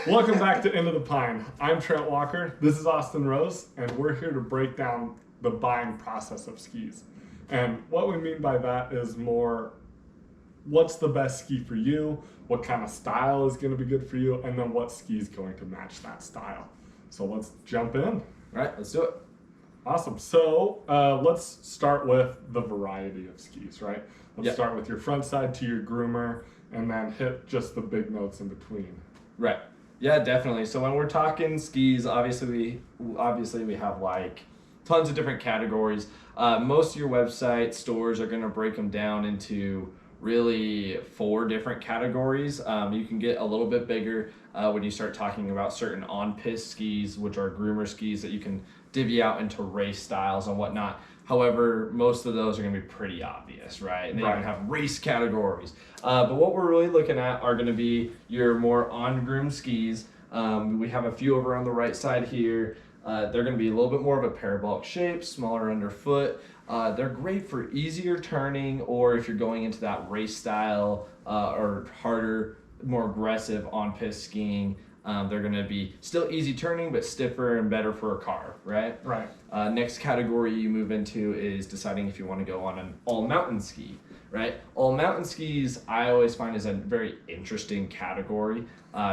Welcome back to Into the Pine. I'm Trent Walker. This is Austin Rose, and we're here to break down the buying process of skis. And what we mean by that is more what's the best ski for you, what kind of style is going to be good for you, and then what ski is going to match that style. So let's jump in. All right, let's do it. Awesome. So let's start with the variety of skis, right? Let's start with your front side to your groomer, and then hit just the big notes in between. Right. Yeah, definitely. So when we're talking skis, obviously we have like tons of different categories. Most of your website stores are going to break them down into really 4 different categories. You can get a little bit bigger when you start talking about certain on-piste skis, which are groomer skis that you can divvy out into race styles and whatnot. However, most of those are going to be pretty obvious, right? And they even have race categories. But what we're really looking at are going to be your more on-groom skis. We have a few over on the right side here. They're going to be a little bit more of a parabolic shape, smaller underfoot. They're great for easier turning, or if you're going into that race style or harder, more aggressive on-piste skiing. They're going to be still easy turning, but stiffer and better for a car, right? Right. Next category you move into is deciding if you want to go on an all-mountain ski, right? All-mountain skis I always find is a very interesting category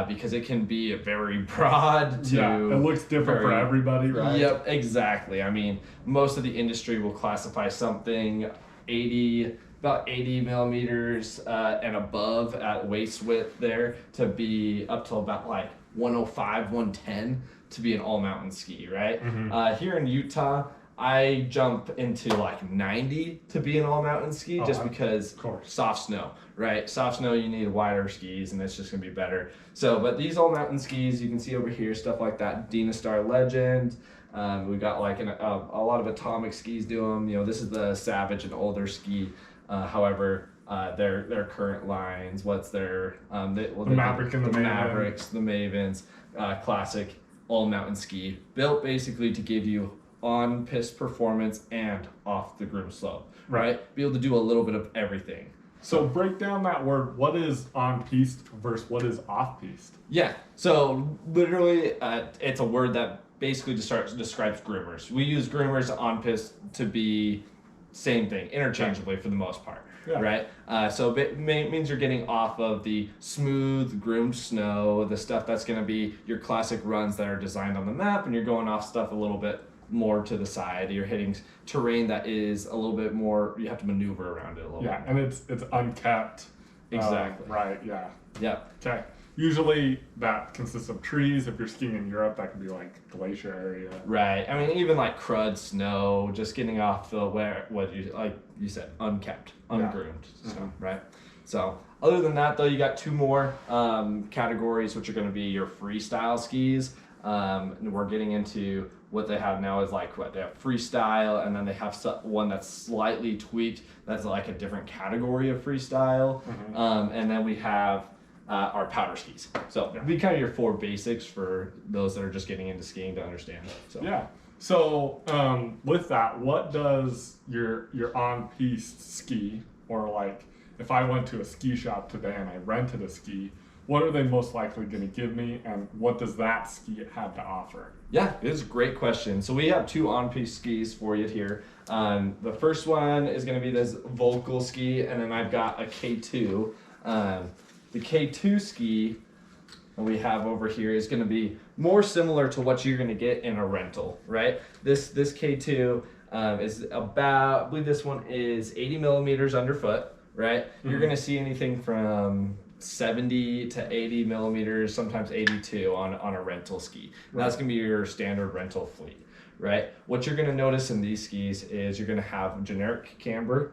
because it can be a very broad to... Yeah, it looks different for everybody, right? Yep, exactly. I mean, most of the industry will classify something about 80 millimeters and above at waist width there to be up to about like 105, 110 to be an all-mountain ski, right? Mm-hmm. Here in Utah, I jump into like 90 to be an all-mountain ski just because soft snow, right? Soft snow, you need wider skis and it's just gonna be better. So, but these all-mountain skis, you can see over here, stuff like that, Dynastar Legend. We got like a lot of Atomic skis do them. You know, this is the Savage and older ski. However, their current lines, what's their the Maverick and the Maven. Mavericks, the Mavens, classic all-mountain ski, built basically to give you on-piste performance and off the groom slope, right? Be able to do a little bit of everything. So break down that word. What is on-piste versus what is off-piste? Yeah, so literally it's a word that basically describes groomers. We use groomers on-piste to be same thing, interchangeably for the most part, right? So it means you're getting off of the smooth, groomed snow, the stuff that's going to be your classic runs that are designed on the map, and you're going off stuff a little bit more to the side. You're hitting terrain that is a little bit more, you have to maneuver around it a little bit. Yeah, and it's unkept. Exactly. Right, yeah. Yeah. Okay. Usually that consists of trees. If you're skiing in Europe, that could be like glacier area. Right. I mean, even like crud, snow, just getting off the what you said, unkept, ungroomed. So, right. So other than that, though, you got 2 more categories, which are going to be your freestyle skis. And we're getting into what they have now is like they have freestyle, and then they have one that's slightly tweaked. That's like a different category of freestyle. And then we have our powder skis. So be kind of your 4 basics for those that are just getting into skiing to understand. So yeah. So with that, what does your on-piste ski, or like if I went to a ski shop today and I rented a ski, what are they most likely going to give me, and what does that ski have to offer? Yeah, it's a great question. So we have 2 on-piste skis for you here. The first one is going to be this Volkl ski, and then I've got a K2. The K2 ski that we have over here is going to be more similar to what you're going to get in a rental, right? This K2 is about, I believe this one is 80 millimeters underfoot, right? You're going to see anything from 70 to 80 millimeters, sometimes 82 on a rental ski. That's going to be your standard rental fleet, right? What you're going to notice in these skis is you're going to have generic camber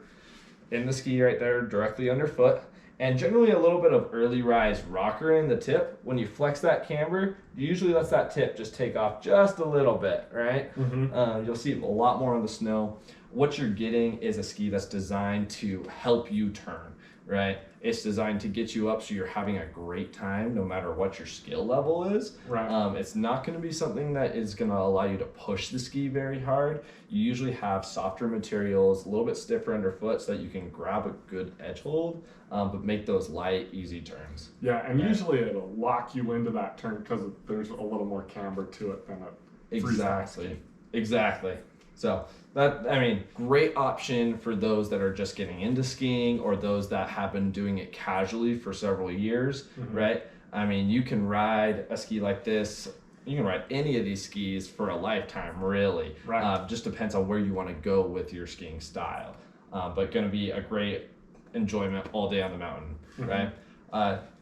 in the ski right there, directly underfoot. And generally a little bit of early rise rocker in the tip. When you flex that camber, usually lets that tip just take off just a little bit, right? You'll see a lot more on the snow. What you're getting is a ski that's designed to help you turn, right? It's designed to get you up so you're having a great time no matter what your skill level is. Right. It's not going to be something that is going to allow you to push the ski very hard. You usually have softer materials, a little bit stiffer underfoot so that you can grab a good edge hold, but make those light, easy turns. Yeah, and usually it'll lock you into that turn because there's a little more camber to it than a freestyle ski. Exactly. So that, I mean, great option for those that are just getting into skiing or those that have been doing it casually for several years, right? I mean, you can ride a ski like this. You can ride any of these skis for a lifetime, really. Right. Just depends on where you want to go with your skiing style. But going to be a great enjoyment all day on the mountain, right?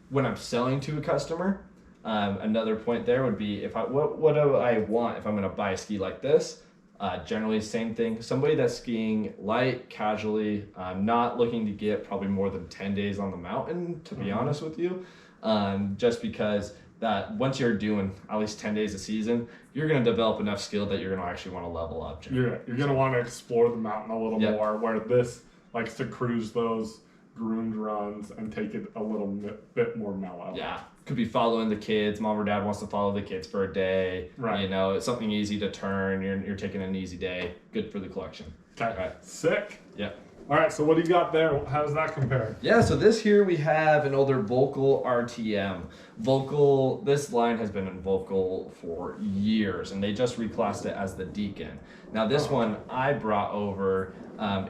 When I'm selling to a customer, another point there would be what do I want if I'm going to buy a ski like this? Generally, same thing. Somebody that's skiing light, casually, not looking to get probably more than 10 days on the mountain, to be honest with you. Just because that once you're doing at least 10 days a season, you're going to develop enough skill that you're going to actually want to level up. You're going to want to explore the mountain a little more, where this likes to cruise those groomed runs and take it a little bit more mellow. Yeah. Could be following the kids. Mom or dad wants to follow the kids for a day. Right. You know, it's something easy to turn. You're taking an easy day. Good for the collection. Okay. Right. Sick. Yeah. All right. So what do you got there? How does that compare? Yeah. So this here we have an older Volkl RTM. Volkl. This line has been in Volkl for years, and they just reclassed it as the Deacon. Now this one I brought over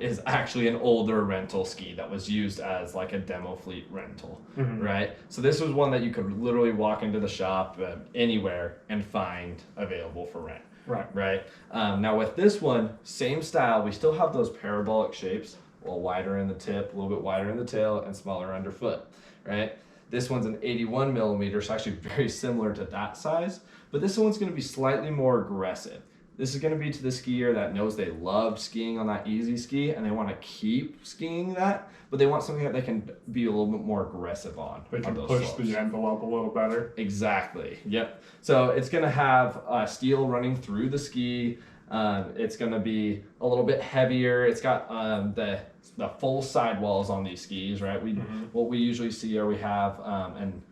is actually an older rental ski that was used as like a demo fleet rental, right? So this was one that you could literally walk into the shop anywhere and find available for rent. Right. Now with this one, same style. We still have those parabolic shapes, a little wider in the tip, a little bit wider in the tail, and smaller underfoot, right? This one's an 81 millimeter, so actually very similar to that size, but this one's going to be slightly more aggressive. This is going to be to the skier that knows they love skiing on that easy ski and they want to keep skiing that, but they want something that they can be a little bit more aggressive on. They can push the envelope a little better. Exactly. Yep. So it's going to have steel running through the ski. It's going to be a little bit heavier. It's got the full sidewalls on these skis, right? What we usually see are we have an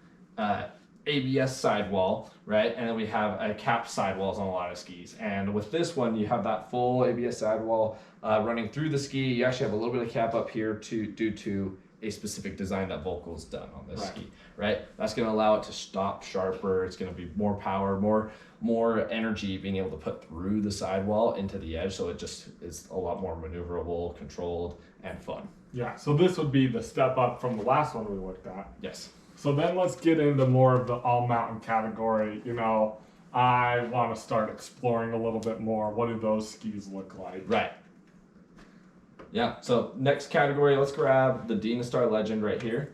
ABS sidewall, right? And then we have a cap sidewalls on a lot of skis. And with this one, you have that full ABS sidewall running through the ski. You actually have a little bit of cap up here due to a specific design that Volkl's done on this ski, right? That's going to allow it to stop sharper. It's going to be more power, more energy being able to put through the sidewall into the edge. So it just is a lot more maneuverable, controlled, and fun. Yeah. So this would be the step up from the last one we looked at. Yes. So then let's get into more of the all mountain category. You know, I want to start exploring a little bit more. What do those skis look like? Right. Yeah. So next category, let's grab the Dynastar Legend right here,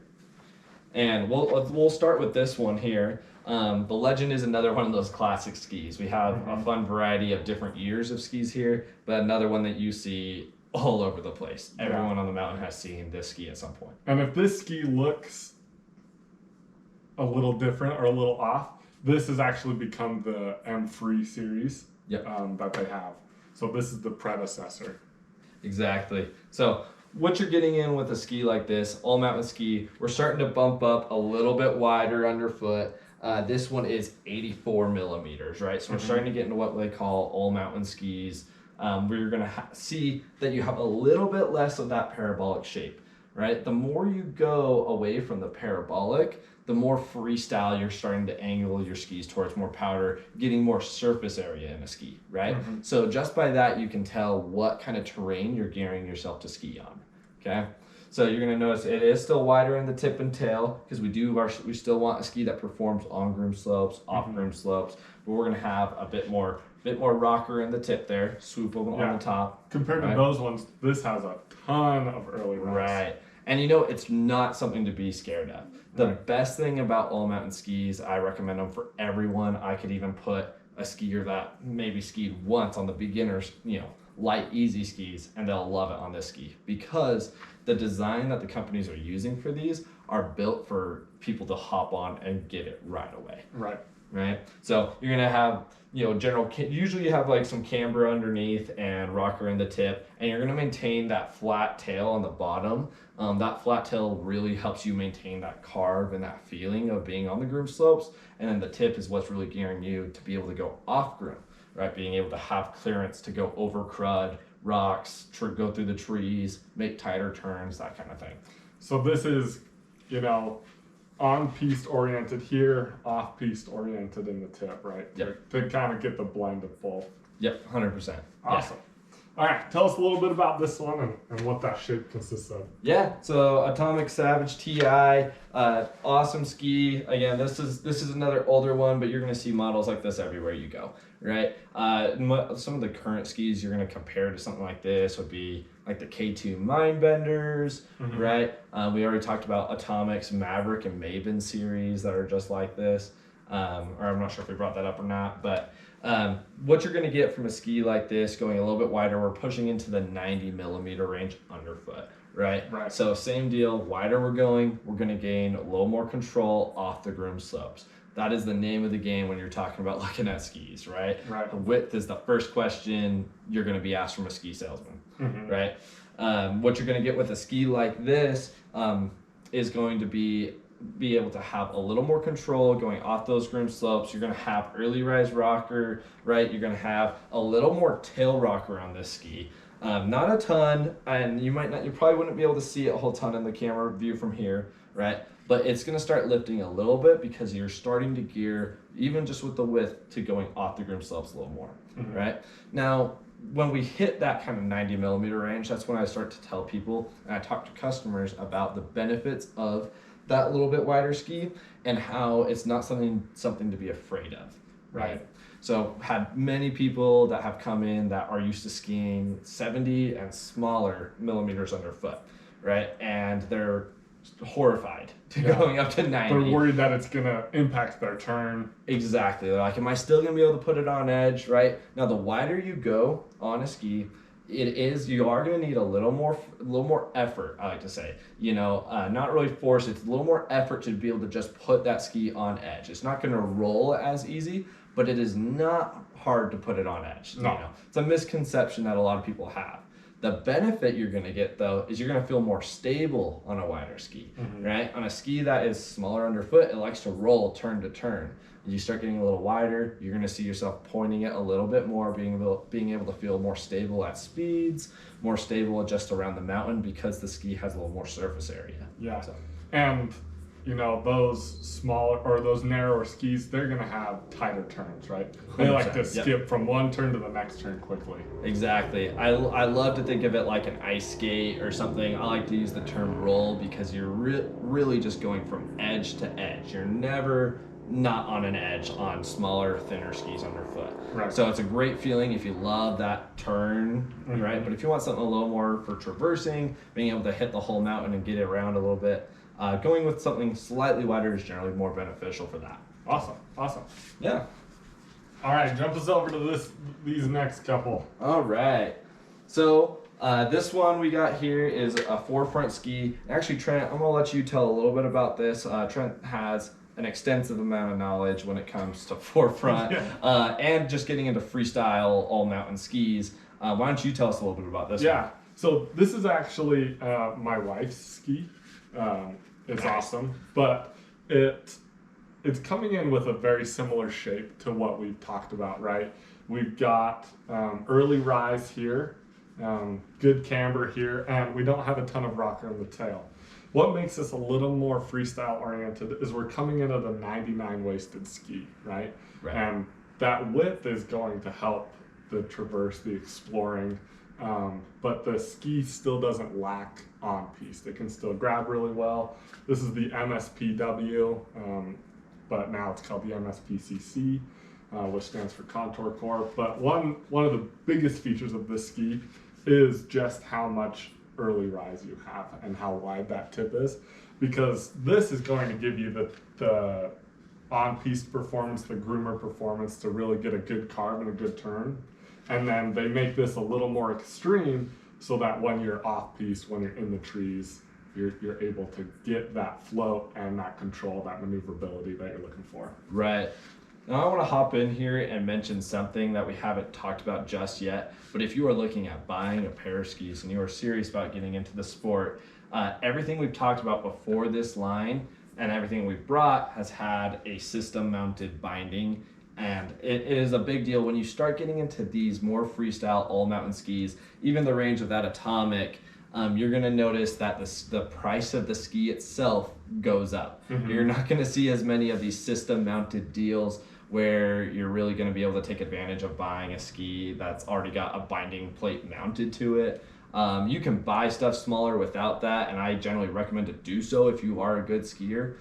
and we'll start with this one here. The Legend is another one of those classic skis. We have a fun variety of different years of skis here, but another one that you see all over the place. Everyone on the mountain has seen this ski at some point. And if this ski looks a little different or a little off, this has actually become the M3 series that they have. So this is the predecessor. Exactly. So what you're getting in with a ski like this, all mountain ski, we're starting to bump up a little bit wider underfoot. This one is 84 millimeters, right? So we're starting to get into what they call all mountain skis, where you're going to see that you have a little bit less of that parabolic shape, right? The more you go away from the parabolic, the more freestyle you're starting to angle your skis towards, more powder, getting more surface area in a ski, right? So just by that, you can tell what kind of terrain you're gearing yourself to ski on, okay? So you're gonna notice it is still wider in the tip and tail because we still want a ski that performs on groomed slopes, off groomed slopes, but we're gonna have a bit more rocker in the tip there, swoop on the top. Compared to those ones, this has a ton of early runs. Right. And you know, it's not something to be scared of. The best thing about all mountain skis, I recommend them for everyone. I could even put a skier that maybe skied once on the beginners, light, easy skis, and they'll love it on this ski because the design that the companies are using for these are built for people to hop on and get it right away. Right. Right. So you're gonna have usually you have like some camber underneath and rocker in the tip, and you're going to maintain that flat tail on the bottom. That flat tail really helps you maintain that carve and that feeling of being on the groom slopes, and then the tip is what's really gearing you to be able to go off groom, right? Being able to have clearance to go over crud, rocks, go through the trees, make tighter turns, that kind of thing. So this is, on-piste oriented here, off-piste oriented in the tip, right? Yep. To kind of get the blend of both. Yep, 100%. Awesome. All right, tell us a little bit about this one and what that shape consists of. Yeah, so Atomic Savage TI, awesome ski. Again, this is another older one, but you're gonna see models like this everywhere you go, right? Some of the current skis you're gonna compare to something like this would be like the K2 Mindbenders, right? We already talked about Atomic's Maverick and Maven series that are just like this. Or I'm not sure if we brought that up or not, but what you're going to get from a ski like this, going a little bit wider, we're pushing into the 90 millimeter range underfoot, right? So same deal, wider we're going to gain a little more control off the groom slopes. That is the name of the game when you're talking about looking at skis, right? Width is the first question you're going to be asked from a ski salesman, right? What you're going to get with a ski like this is going to be able to have a little more control going off those groom slopes. You're going to have early rise rocker, right? You're going to have a little more tail rocker on this ski. Not a ton, and you probably wouldn't be able to see it a whole ton in the camera view from here, right? But it's going to start lifting a little bit because you're starting to gear, even just with the width, to going off the groom slopes a little more, right? Now, when we hit that kind of 90 millimeter range, that's when I start to tell people, and I talk to customers about the benefits of that little bit wider ski and how it's not something to be afraid of, right? So had many people that have come in that are used to skiing 70 and smaller millimeters underfoot, right? And they're horrified to going up to 90. They're worried that it's going to impact their turn. Exactly. They're like, am I still going to be able to put it on edge, right? Now, the wider you go on a ski, you are going to need a little more effort, I like to say, not really force. It's a little more effort to be able to just put that ski on edge. It's not going to roll as easy, but it is not hard to put it on edge. No. It's a misconception that a lot of people have. The benefit you're going to get, though, is you're going to feel more stable on a wider ski, right? On a ski that is smaller underfoot, it likes to roll turn to turn. As you start getting a little wider, you're going to see yourself pointing it a little bit more, being able to feel more stable at speeds, more stable just around the mountain because the ski has a little more surface area. Yeah. And, those smaller or those narrower skis, they're going to have tighter turns, right? They like to skip from one turn to the next turn quickly. Exactly. I love to think of it like an ice skate or something. I like to use the term roll because you're really just going from edge to edge. You're never not on an edge on smaller, thinner skis underfoot. Right. So it's a great feeling if you love that turn, right? But if you want something a little more for traversing, being able to hit the whole mountain and get it around a little bit, going with something slightly wider is generally more beneficial for that. Awesome. Yeah. All right, jump us over to these next couple. All right. So this one we got here is a forefront ski. Actually, Trent, I'm gonna let you tell a little bit about this. Trent has an extensive amount of knowledge when it comes to forefront and just getting into freestyle all mountain skis. Why don't you tell us a little bit about this one? So this is actually my wife's ski. It's awesome, but it's coming in with a very similar shape to what we've talked about, right? We've got early rise here, good camber here, and we don't have a ton of rocker in the tail. What makes this a little more freestyle oriented is we're coming in at a 99 waisted ski, right? And that width is going to help the traverse, the exploring, but the ski still doesn't lack on piste. It can still grab really well. This is the MSPW, but now it's called the MSPCC, which stands for Contour Core. But one of the biggest features of this ski is just how much early rise you have and how wide that tip is, because this is going to give you the on-piste performance, the groomer performance to really get a good carve and a good turn. And then they make this a little more extreme so that when you're off-piste, when you're in the trees, you're able to get that float and that control, that maneuverability that you're looking for. Right. Now I want to hop in here and mention something that we haven't talked about just yet. But if you are looking at buying a pair of skis and you are serious about getting into the sport, everything we've talked about before this line and everything we've brought has had a system mounted binding. And it is a big deal when you start getting into these more freestyle all mountain skis, even the range of that Atomic. You're going to notice that the price of the ski itself goes up. You're not going to see as many of these system mounted deals where you're really going to be able to take advantage of buying a ski that's already got a binding plate mounted to it. You can buy stuff smaller without that, and I generally recommend to do so if you are a good skier.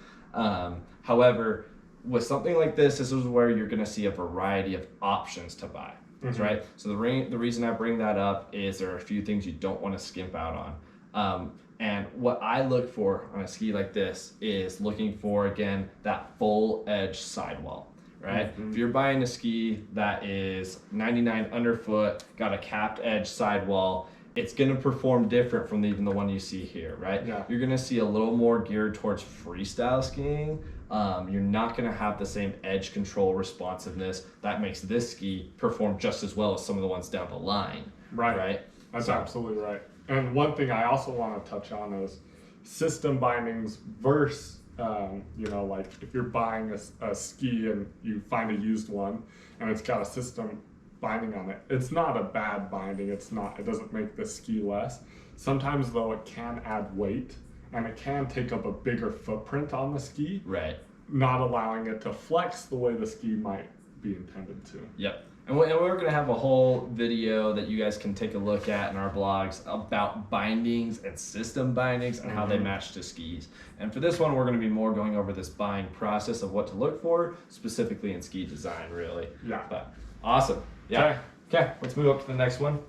However, with something like this is where you're going to see a variety of options to buy. Right? So the reason I bring that up is there are a few things you don't want to skimp out on. And what I look for on a ski like this is looking for, again, that full edge sidewall. Right? If you're buying a ski that is 99 underfoot, got a capped edge sidewall, it's going to perform different from even the one you see here, right? Yeah. You're going to see a little more geared towards freestyle skiing. You're not going to have the same edge control responsiveness that makes this ski perform just as well as some of the ones down the line. Right? That's absolutely right. And one thing I also want to touch on is system bindings versus, like if you're buying a ski and you find a used one and it's got a system binding on it, it's not a bad binding. It doesn't make the ski less. Sometimes though it can add weight and it can take up a bigger footprint on the ski. Right. Not allowing it to flex the way the ski might be intended to. Yep. And we're going to have a whole video that you guys can take a look at in our blogs about bindings and system bindings and how they match to skis. And for this one, we're going to be more going over this buying process of what to look for, specifically in ski design, really. Yeah. But awesome. Yeah. Okay, let's move up to the next one.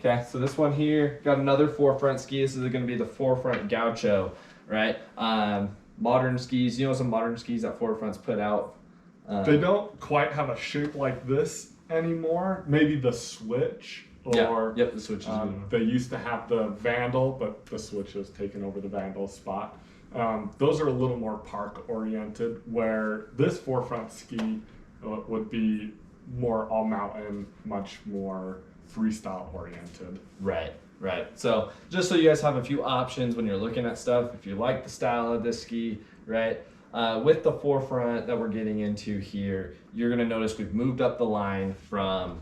Okay, so this one here, got another forefront ski. This is going to be the forefront Gaucho, right? Modern skis, some modern skis that Forefront's put out. They don't quite have a shape like this anymore. Maybe the Switch, or the Switch is they used to have the Vandal, but the Switch has taken over the Vandal spot. Those are a little more park oriented, where this Forefront ski would be more all mountain, much more freestyle oriented. Right. So just so you guys have a few options when you're looking at stuff, if you like the style of this ski, right? With the Forefront that we're getting into here, you're going to notice we've moved up the line from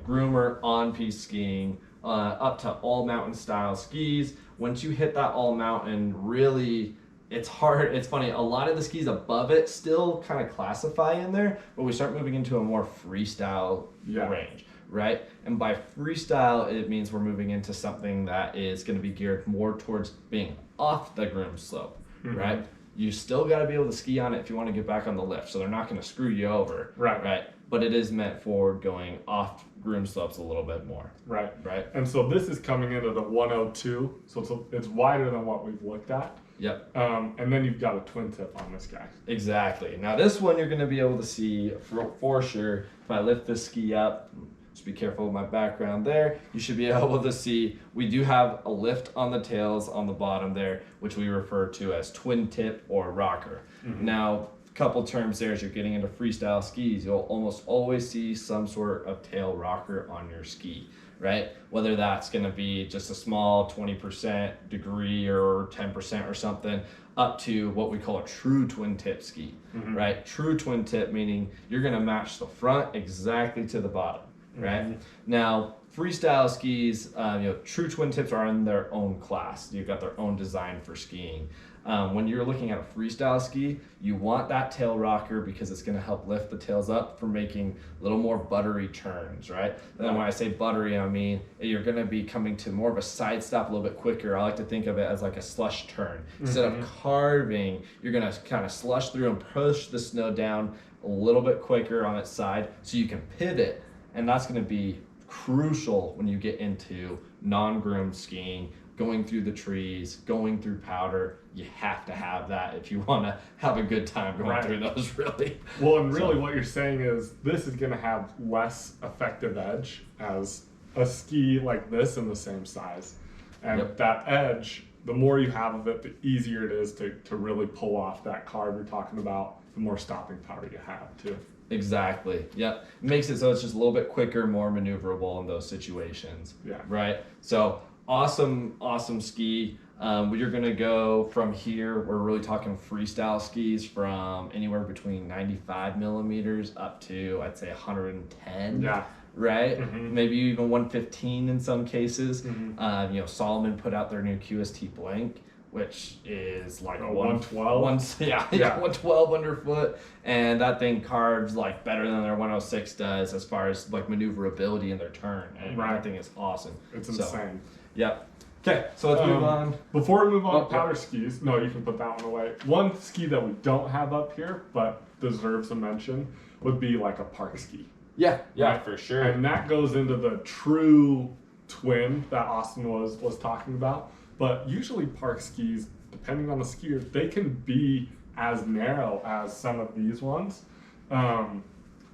groomer on-piste skiing up to all mountain style skis. Once you hit that all mountain, really it's hard. It's funny, a lot of the skis above it still kind of classify in there, but we start moving into a more freestyle range, right? And by freestyle, it means we're moving into something that is going to be geared more towards being off the groom slope, right? You still got to be able to ski on it if you want to get back on the lift, so they're not going to screw you over, right? But it is meant for going off groom slopes a little bit more. Right. Right. And so this is coming into the 102, so it's wider than what we've looked at. Yep. And then you've got a twin tip on this guy. Exactly. Now this one you're going to be able to see for sure. If I lift this ski up, just be careful with my background there, you should be able to see we do have a lift on the tails on the bottom there, which we refer to as twin tip or rocker. Now, couple terms there as you're getting into freestyle skis, you'll almost always see some sort of tail rocker on your ski, right? Whether that's going to be just a small 20% degree or 10% or something, up to what we call a true twin tip ski, right? True twin tip meaning you're going to match the front exactly to the bottom, right? Now, freestyle skis, true twin tips are in their own class. You've got their own design for skiing. When you're looking at a freestyle ski, you want that tail rocker because it's going to help lift the tails up for making a little more buttery turns, right? And then when I say buttery, I mean you're going to be coming to more of a side stop a little bit quicker. I like to think of it as like a slush turn. Instead of carving, you're going to kind of slush through and push the snow down a little bit quicker on its side so you can pivot. And that's going to be crucial when you get into non-groomed skiing, going through the trees, going through powder. You have to have that if you want to have a good time going through those, really. Well, and really what you're saying is this is going to have less effective edge as a ski like this in the same size. And that edge, the more you have of it, the easier it is to really pull off that carve you're talking about the more stopping power you have too. Exactly. Yep. It makes it so it's just a little bit quicker, more maneuverable in those situations. Yeah. Right. So awesome ski. You're gonna go from here. We're really talking freestyle skis from anywhere between 95 millimeters up to I'd say 110. Yeah. Right. Mhm. Maybe even 115 in some cases. Mhm. You know, Salomon put out their new QST blank, which is like Oh, a 112? yeah, Yeah. 112 underfoot, and that thing carves like better than their 106 does as far as like maneuverability in their turn. And Right. that thing is awesome. It's So, insane. Yep. Okay, so let's move on. Before we move on Oh, to powder skis, no, you can put that one away. One ski that we don't have up here, but deserves a mention, would be like a park ski. Yeah, Right? for sure. And that goes into the true twin that Austin was talking about. But usually park skis, depending on the skier, they can be as narrow as some of these ones,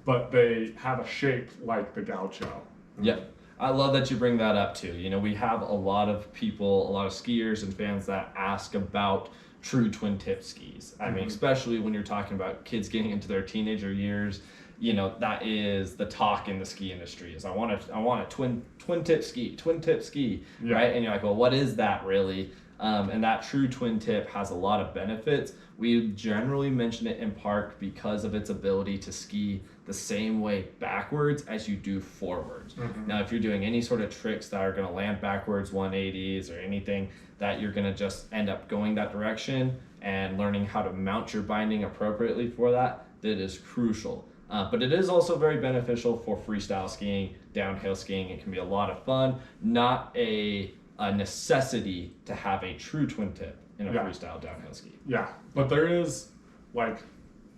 but they have a shape like the Gaucho. Yep. I love that you bring that up too. You know, we have a lot of people, a lot of skiers and fans that ask about true twin tip skis. I mean, especially when you're talking about kids getting into their teenager years, you know, that is the talk in the ski industry is I want a twin tip ski, Yeah. right? And you're like, well, what is that really? And that true twin tip has a lot of benefits. We generally mention it in park because of its ability to ski the same way backwards as you do forwards. Now, if you're doing any sort of tricks that are going to land backwards 180s or anything that you're going to just end up going that direction and learning how to mount your binding appropriately for that, that is crucial. But it is also very beneficial for freestyle skiing, downhill skiing. It can be a lot of fun, not a necessity to have a true twin tip in a Yeah. freestyle downhill ski. Yeah, but there is like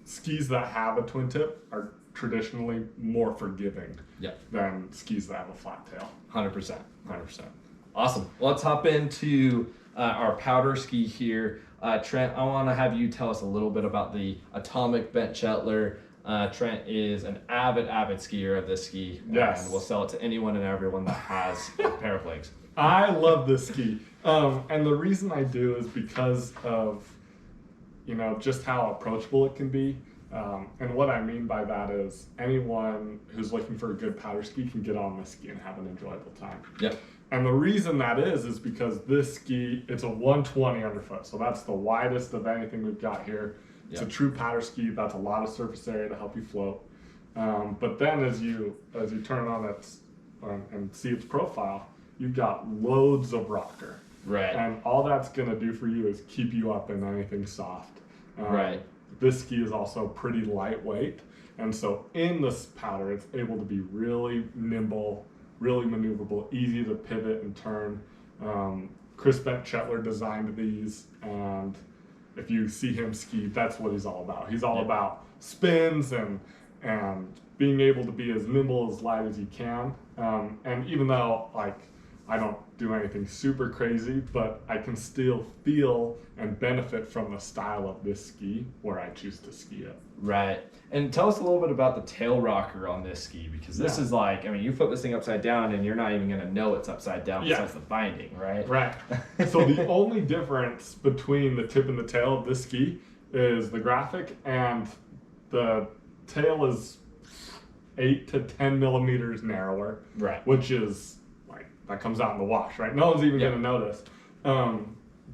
skis that have a twin tip are traditionally more forgiving Yep. than skis that have a flat tail. 100%. Awesome. Well, let's hop into our powder ski here. Trent, I want to have you tell us a little bit about the Atomic Bent Chetler. Trent is an avid skier of this ski. Yes. And we'll sell it to anyone and everyone that has a pair of legs. I love this ski. And the reason I do is because of, you know, just how approachable it can be. And what I mean by that is anyone who's looking for a good powder ski can get on this ski and have an enjoyable time. Yep. And the reason that is because this ski, it's a 120 underfoot. So that's the widest of anything we've got here. It's a Yep. true powder ski. That's a lot of surface area to help you float. But then as you turn on it and see its profile, you've got loads of rocker. Right. And all that's going to do for you is keep you up in anything soft. Right. This ski is also pretty lightweight. And so in this powder, it's able to be really nimble, really maneuverable, easy to pivot and turn. Chris Bent Chetler designed these. And if you see him ski, that's what he's all about. He's all Yep. about spins and being able to be as nimble, as light as you can. And even though like I don't do anything super crazy, but I can still feel and benefit from the style of this ski where I choose to ski it. Right. And tell us a little bit about the tail rocker on this ski, because this Yeah. is like, I mean, you flip this thing upside down and you're not even going to know it's upside down Yeah. besides the binding, right? Right. So the only difference between the tip and the tail of this ski is the graphic, and the tail is 8 to 10 millimeters narrower, Right. which is like, that comes out in the wash, right? No one's even Yeah. going to notice.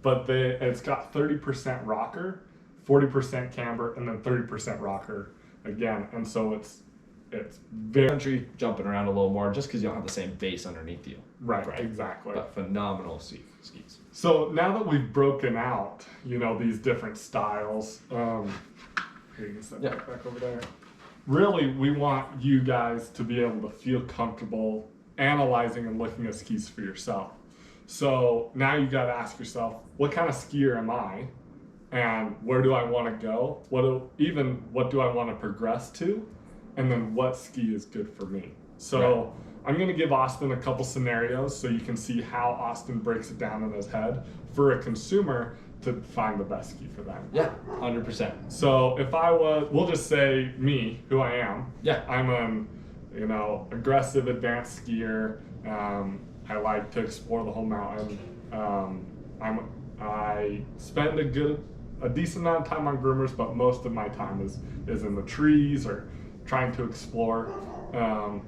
But it's got 30% rocker, 40% camber, and then 30% rocker again. And so it's very Country jumping around a little more just because you don't have the same base underneath you. right, exactly. But phenomenal skis. So now that we've broken out, you know, these different styles, here you can set Yeah. that back over there. Really, we want you guys to be able to feel comfortable analyzing and looking at skis for yourself. So now you got to ask yourself, what kind of skier am I, and where do I want to go? What do I want to progress to, and then what ski is good for me? So. Right. I'm going to give Austin a couple scenarios so you can see how Austin breaks it down in his head for a consumer to find the best ski for them. Yeah, 100%. So if we'll just say me, who I am. Yeah. I'm an, aggressive advanced skier. I like to explore the whole mountain. I spend a good a decent amount of time on groomers, but most of my time is in the trees or trying to explore.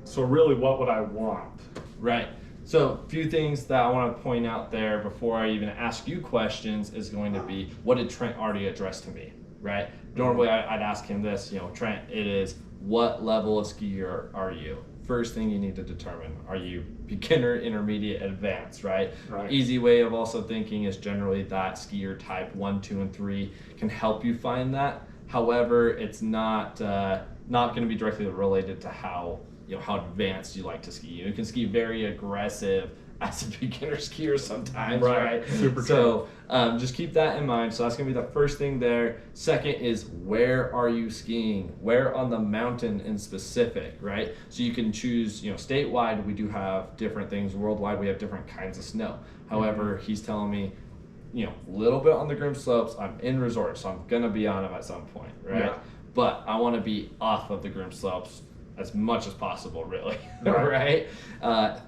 So really, what would I want? Right. So a few things that I want to point out there before I even ask you questions is going to be, what did Trent already address to me, right? Normally I'd ask him this, Trent, it is, what level of skier are you? First thing you need to determine, are you beginner, intermediate, advanced, right? Easy way of also thinking is generally that skier type 1, 2, and 3 can help you find that. However, it's not going to be directly related to how advanced you like to ski. You can ski very aggressive as a beginner skier sometimes, right? Super so just keep that in mind. So that's going to be the first thing there. Second is, where are you skiing? Where on the mountain in specific, right? So you can choose, statewide we do have different things. Worldwide we have different kinds of snow. However, he's telling me, a little bit on the Groom Slopes. I'm in resort, so I'm going to be on them at some point, right? Yeah. But I want to be off of the Groom Slopes as much as possible, really, right?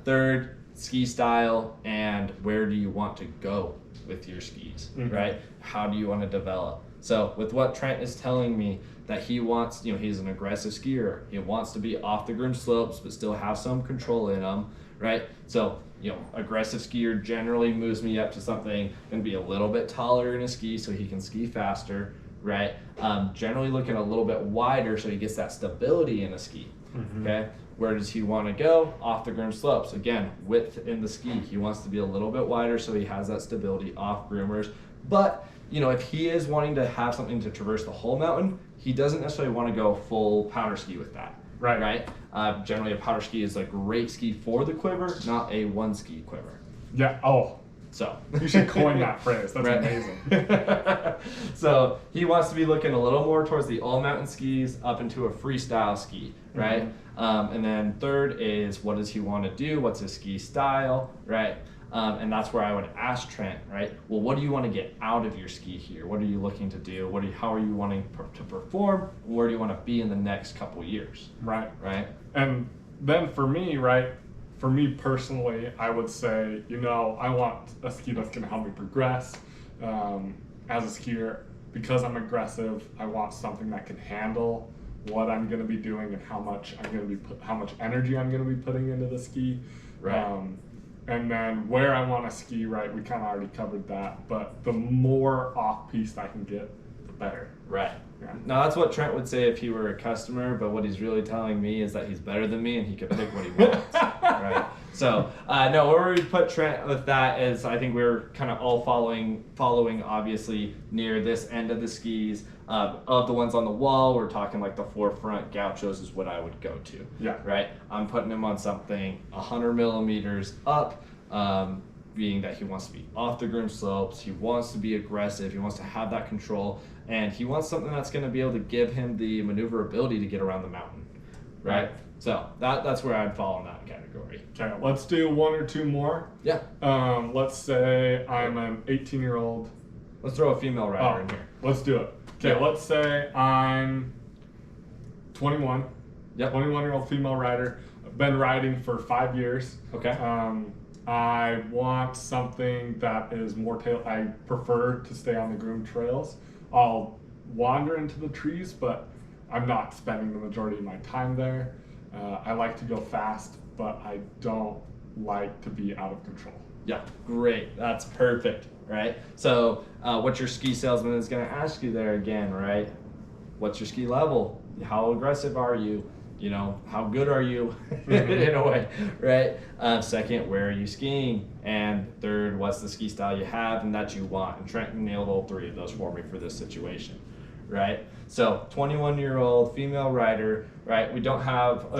Third, ski style, and where do you want to go with your skis, right? How do you want to develop? So with what Trent is telling me, that he wants, he's an aggressive skier. He wants to be off the Groom Slopes, but still have some control in them, right? So, aggressive skier generally moves me up to something going to be a little bit taller in a ski so he can ski faster, right? Generally looking a little bit wider so he gets that stability in a ski, okay? Where does he want to go? Off the Groom Slopes. Again, width in the ski. He wants to be a little bit wider so he has that stability off groomers. But, if he is wanting to have something to traverse the whole mountain, he doesn't necessarily want to go full powder ski with that. Right? Generally, a powder ski is a great ski for the quiver, not a one ski quiver. Yeah. Oh. So you should coin that phrase. That's amazing. So he wants to be looking a little more towards the all mountain skis up into a freestyle ski, right? And then third is, what does he want to do? What's his ski style, right? And that's where I would ask Trent, right? Well, what do you want to get out of your ski here? What are you looking to do? How are you wanting to perform? Where do you want to be in the next couple years? Right. And then for me, for me personally, I would say, I want a ski that's going to help me progress as a skier. Because I'm aggressive, I want something that can handle what I'm going to be doing and how much energy I'm going to be putting into the ski. And then where I want to ski, we kind of already covered that. But the more off-piste I can get, the better. Right. Yeah. Now, that's what Trent would say if he were a customer, but what he's really telling me is that he's better than me and he can pick what he wants. Right. So, no, where we put Trent with that is, I think we're kind of all following obviously near this end of the skis. Of the ones on the wall, we're talking like the forefront gauchos is what I would go to. Yeah. Right. I'm putting him on something 100 millimeters up. Being that he wants to be off the Groom Slopes, he wants to be aggressive, he wants to have that control, and he wants something that's going to be able to give him the maneuverability to get around the mountain, right? So that's where I'd fall in that category. Okay, let's do one or two more. Yeah. Let's say I'm an 18-year-old. Let's throw a female rider in here. Let's do it. Okay, let's say I'm 21. Yep. 21-year-old female rider. I've been riding for 5 years. Okay. I want something that is more I prefer to stay on the groomed trails. I'll wander into the trees, but I'm not spending the majority of my time there. I like to go fast, but I don't like to be out of control. Yeah, great. That's perfect, right? So what your ski salesman is going to ask you there again, right? What's your ski level? How aggressive are you? How good are you in a way, right? Second, where are you skiing? And third, what's the ski style you have and that you want? And Trent nailed all three of those for me for this situation, right? So 21-year-old female rider, right? We have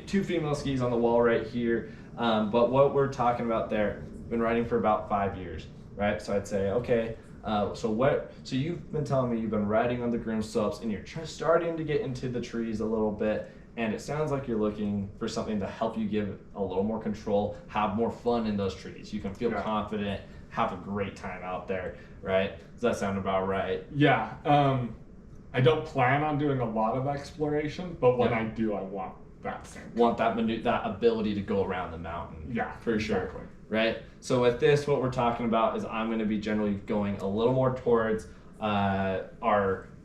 two female skis on the wall right here. But what we're talking about there, been riding for about 5 years, right? So I'd say, okay, so you've been telling me you've been riding on the Groom Slopes and you're starting to get into the trees a little bit, and it sounds like you're looking for something to help you give a little more control, have more fun in those trees. You can feel confident, have a great time out there, right? Does that sound about right? Yeah. I don't plan on doing a lot of exploration, but when I do, I want that sink. want that that ability to go around the mountain. Yeah, for sure. exactly. Right. So with this, what we're talking about is I'm going to be generally going a little more towards my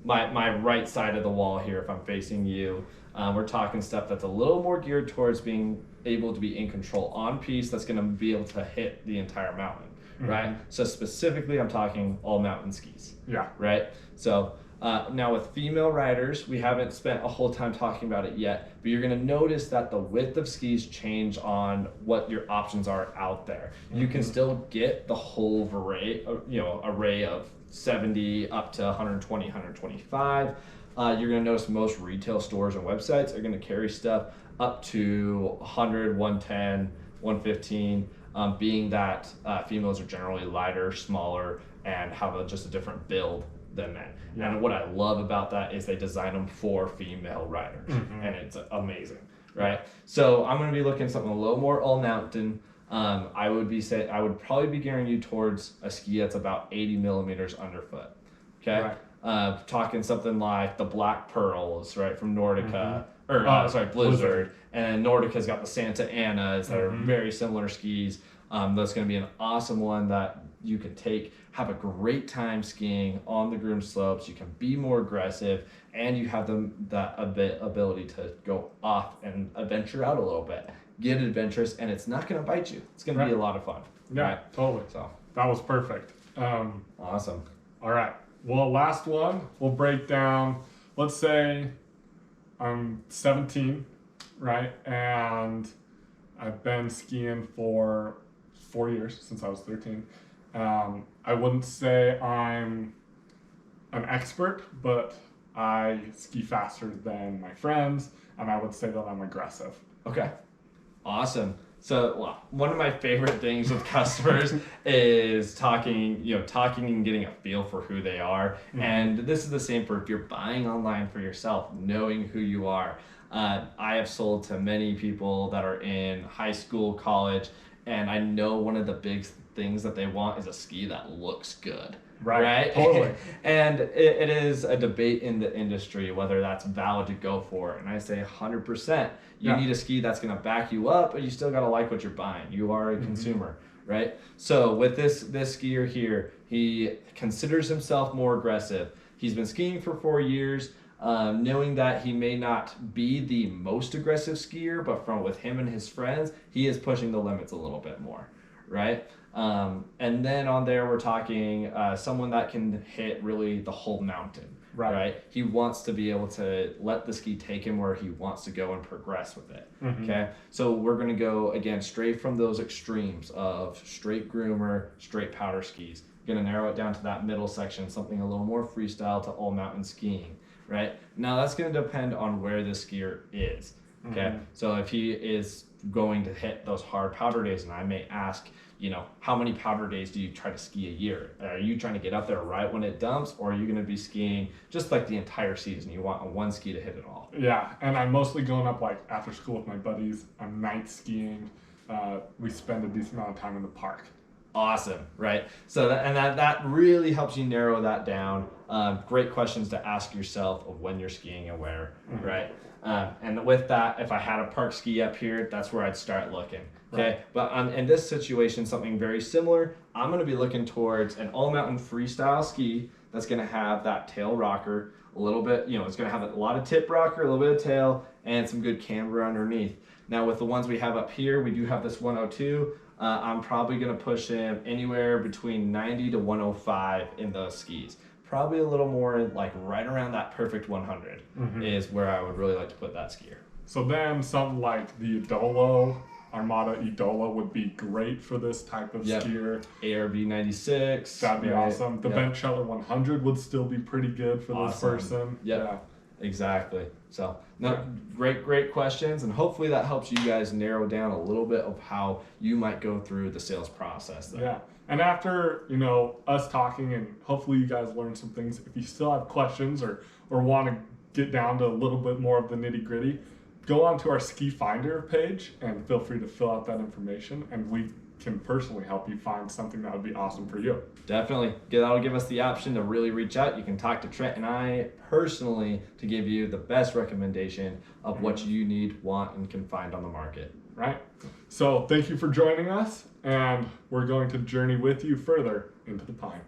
right side of the wall here if I'm facing you. We're talking stuff that's a little more geared towards being able to be in control on piece that's going to be able to hit the entire mountain, right? So specifically, I'm talking all mountain skis. Yeah. Right? So now with female riders, we haven't spent a whole time talking about it yet, but you're going to notice that the width of skis change on what your options are out there. You can still get the whole array of 70 up to 120, 125. You're going to notice most retail stores and websites are going to carry stuff up to 100, 110, 115, being that females are generally lighter, smaller, and have just a different build than men. Yeah. And what I love about that is they design them for female riders, and it's amazing, right? So I'm going to be looking at something a little more all mountain. I would probably be gearing you towards a ski that's about 80 millimeters underfoot. Okay. Right. Talking something like the Black Pearls, right, from Nordica, Blizzard, and Nordica's got the Santa Anas that are very similar skis. That's going to be an awesome one that you can have a great time skiing on the groomed slopes. You can be more aggressive, and you have that ability to go off and adventure out a little bit, get adventurous, and it's not going to bite you. It's going to be a lot of fun. Yeah, right? Totally. So that was perfect. Awesome. All right. Well, last one, we'll break down, let's say I'm 17, right? And I've been skiing for 4 years, since I was 13. I wouldn't say I'm an expert, but I ski faster than my friends, and I would say that I'm aggressive. Okay. Awesome. So one of my favorite things with customers is talking and getting a feel for who they are. And this is the same for if you're buying online for yourself, knowing who you are. I have sold to many people that are in high school, college, and I know one of the big things that they want is a ski that looks good. Right? Totally. And it is a debate in the industry whether that's valid to go for. And I say 100%. You need a ski that's going to back you up, but you still got to like what you're buying. You are a consumer, right? So with this skier here, he considers himself more aggressive. He's been skiing for 4 years, knowing that he may not be the most aggressive skier, but with him and his friends, he is pushing the limits a little bit more, right? And then on there, we're talking someone that can hit really the whole mountain, right? He wants to be able to let the ski take him where he wants to go and progress with it, okay? So we're going to go, again, straight from those extremes of straight groomer, straight powder skis. Going to narrow it down to that middle section, something a little more freestyle to all mountain skiing, right? Now, that's going to depend on where the skier is, okay? So if he is going to hit those hard powder days, and I may ask, how many powder days do you try to ski a year? Are you trying to get up there right when it dumps, or are you going to be skiing just like the entire season? You want one ski to hit it all. Yeah, and I'm mostly going up like after school with my buddies. I'm night skiing. We spend a decent amount of time in the park. Awesome, right? So that really helps you narrow that down. Great questions to ask yourself of when you're skiing and where, right? And with that, if I had a park ski up here, that's where I'd start looking. Okay, right. But in this situation, something very similar, I'm going to be looking towards an all-mountain freestyle ski that's going to have that tail rocker, a little bit, it's going to have a lot of tip rocker, a little bit of tail, and some good camber underneath. Now with the ones we have up here, we do have this 102. I'm probably going to push him anywhere between 90 to 105 in those skis. Probably a little more like right around that perfect 100 is where I would really like to put that skier. So then something like the Armada Idola would be great for this type of skier. ARB 96. That'd be awesome. The Bent Scheller 100 would still be pretty good for this person. Yeah, exactly. So great questions, and hopefully that helps you guys narrow down a little bit of how you might go through the sales process. Yeah. And after, us talking, and hopefully you guys learned some things, if you still have questions or want to get down to a little bit more of the nitty gritty, go onto our Ski Finder page and feel free to fill out that information. And we can personally help you find something that would be awesome for you. Definitely. That'll give us the option to really reach out. You can talk to Trent and I personally to give you the best recommendation of what you need, want, and can find on the market. Right? So thank you for joining us, and we're going to journey with you further into the pine.